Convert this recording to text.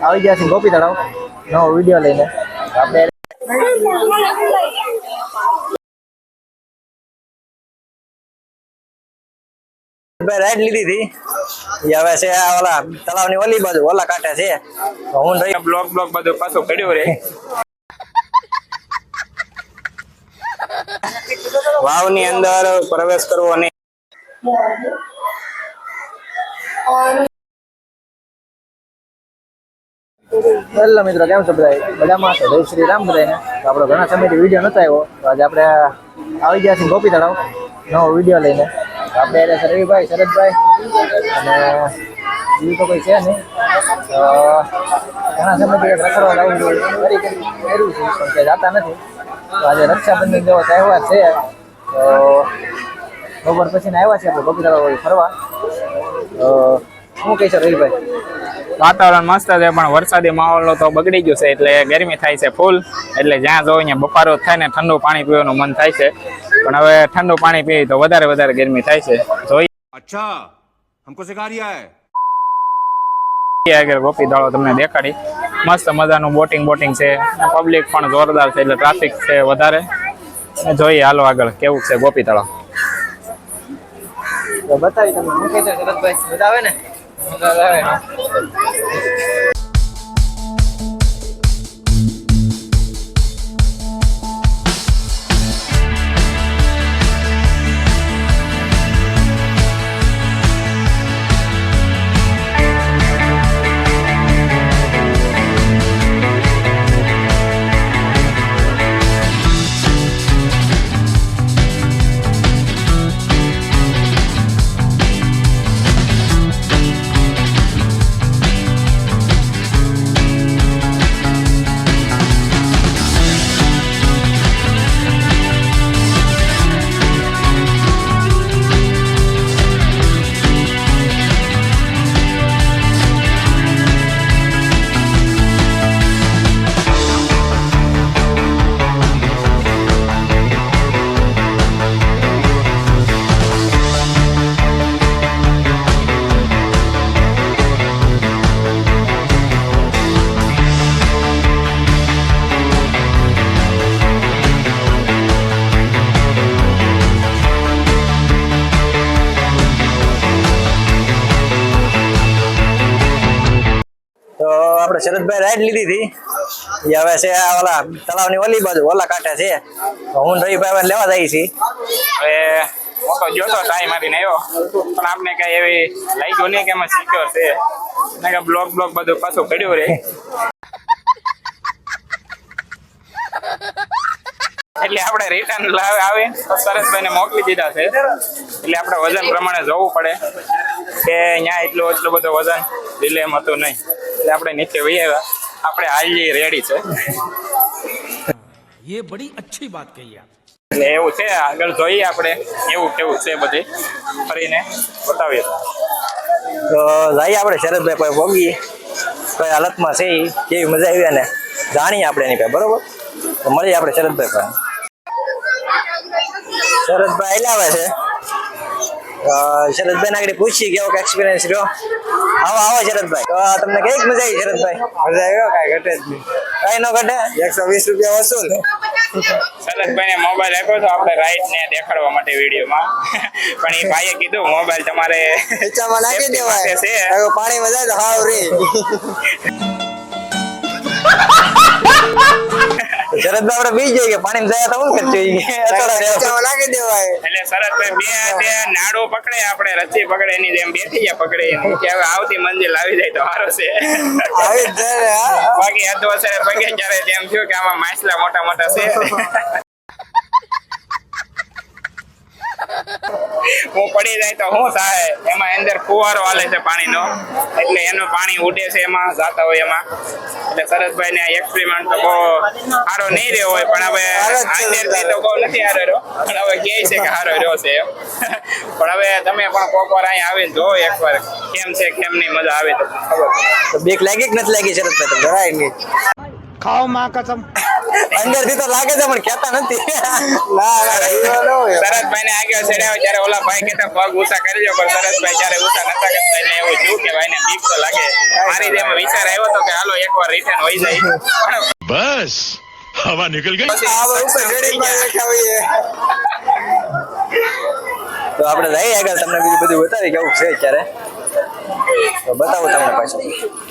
આવી ગયા છે ગોપી તળાવ નવો વિડીયો લઈને આપણે રાઈડ લીધી હતી હવે છે ઓલા તળાવની ઓલી બાજુ ઓલા કાંઠે છે હું બ્લોક બધું પાછું પડ્યું રે વાવની અંદર પ્રવેશ કરવો નહીં. હેલો મિત્રો, કેમ છો બધા? બધામાં છો? જય શ્રી રામ બધાને. તો આપણો ઘણા સમયથી વિડીયો નતો આવ્યો, તો આજે આપણે આવી ગયા છીએ ગોપી તળાવ નવો વિડીયો લઈને. આપણે એટલે રવિભાઈ, શરદભાઈ અને બીજું તો કોઈ છે નહીં. તો ઘણા સમયથી રખડવા લાવું કર્યું છે પણ કે જતા નથી. તો આજે રક્ષાબંધન જેવો તહેવાર છે તો બપોર પછી આવ્યા છે આપણે ગોપી તળાવ ફરવા. તો શું કહીશ રવિભાઈ? વાતાવરણ મસ્ત છે પણ વરસાદી માહોલ તો બગડી ગયું છે એટલે ગરમી થાય છે ફૂલ. એટલે જ્યાં જો અહીંયા બફારો થાય ને ઠંડુ પાણી પીવાનું મન થાય છે, પણ હવે ઠંડુ પાણી પીએ તો વધારે ગરમી થાય છે. જોઈએ અચ્છા, હમકો સિખા રહ્યા હે. આગળ ગોપી તળાવ તમને દેખાડી મસ્ત મજાનું બોટિંગ છે, પબ્લિક પણ જોરદાર છે એટલે ટ્રાફિક છે વધારે. જોઈએ હાલો આગળ કેવું છે ગોપી તળાવ. તો બતાવી તમે શું કહેશો શરદભાઈ? મજા આવે ને? મજા આવે. આપણે શરદભાઈ રાઈડ લીધી હતી હવે છે ઓલા તળાવની ઓલી બાજુ ઓલા કાંઠે છે. હું રવિભાઈ લેવા જઈએ છીએ. હવે હું તો જોતો ટ્રાય મારીને આવ્યો પણ આપણે કઈ એવી લાગ્યું નહીં કે એમાં સિક્યોર છે કે બ્લોક બધું પાછું પડ્યું રે એટલે આપણે રિટર્ન આવે તો સરસભાઈને મોકલી દીધા છે. એટલે આપણે વજન પ્રમાણે જોવું પડે કે અહીંયા એટલું બધું વજન ડિલેમ હતું નહીં એટલે આપણે નીચે વહી આવ્યા. આપણે હાલજી રેડી છે. ये बड़ी अच्छी बात कही आप. એટલે એવું છે આગળ જોઈએ આપણે કેવું છે બધી ફરીને બતાવીએ. તો જઈએ આપણે શરદભાઈ કોઈ ભોગીએ કઈ હાલતમાં છે કેવી મજા આવી અને જાણીએ આપણે એની પાસે. બરોબર, તો મળીએ આપણે શરદભાઈ પાસે. શરદભાઈ લાવે છે. શરદભાઈ આગળ પૂછીએ કેવો એક્સપિરિયન્સ રહ્યો. આવો શરદભાઈ. તો તમને કઈક મજા આવી શરદભાઈ? મજા આવ્યો, કાંઈ ઘટે જ નહીં. કઈ ન ઘટે? 120 રૂપિયા વસૂલ. સરસભાઈને મોબાઈલ આપ્યો તો આપણે રાઈડ ને દેખાડવા માટે વિડીયોમાં પણ એ ભાઈએ કીધું મોબાઈલ તમારે ખીચામાં નાખી દેવાય છે. હવે પાણીમાં જાય તો હાવ રે. શરદભાઈ આપણે બી જઈએ પાણી જાય તો શું કરશું? ખીચામાં નાખી દેવાય. એટલે સરસભાઈ બે હાથે નાડો પકડે આપણે રસ્સી પકડે એની જેમ બેઠી જાય પકડે કે હવે આવતી મંજિલ આવી જાય તો સારો છે. આવી જ જાય રે, હા. બાકી અધવસરે પગે ત્યારે તેમ થયું કે આમાં માછલા મોટા છે. હું પડી જાય તો શું થાય? એમાં અંદર ફુવારો હાલે છે પાણીનો એટલે એનું પાણી ઉડે છે એમાં જાતા હોય એમાં. એટલે સરસભાઈ ને એક્સપેરિમેન્ટ તો બહુ સારો નહીં રહ્યો હોય પણ હવે અંદરથી તો બહુ નથી સારો રહ્યો પણ હવે કહે છે કે સારો રહ્યો છે એમ. પણ હવે તમે પણ કોક વાર અહીં આવીને જોવો એકવાર કેમ છે કેમ નહીં, મજા આવે તો ખબર. તો બીક લાગી કે નથી લાગી શરદભાઈ? તમને જરાય નહીં. खाओ माँ कसम. અંદર થી તો લાગે છે પણ કહેતા નથી. ના એવો ન હોય. સરસભાઈ ને આગળ ચડ્યા ત્યારે ઓલા ભાઈ કહેતા પગ ઊંચા કરી દો પણ સરસભાઈ ત્યારે ઊંચા નતા કરતા એટલે એવું થયું કે ભાઈ ને બીક તો લાગે. મારી જેમ વિચાર આવ્યો તો કે હાલો એકવાર રિટર્ન હોઈ જાય પણ बस हवा निकल गई પછી આપણે ઉપર ગળીમાં બેઠા હોઈએ તો આપણે જઈએ આગળ તમને બીજું બધું બતાવી કેવું છે અત્યારે તો બતાવો તમને પાછું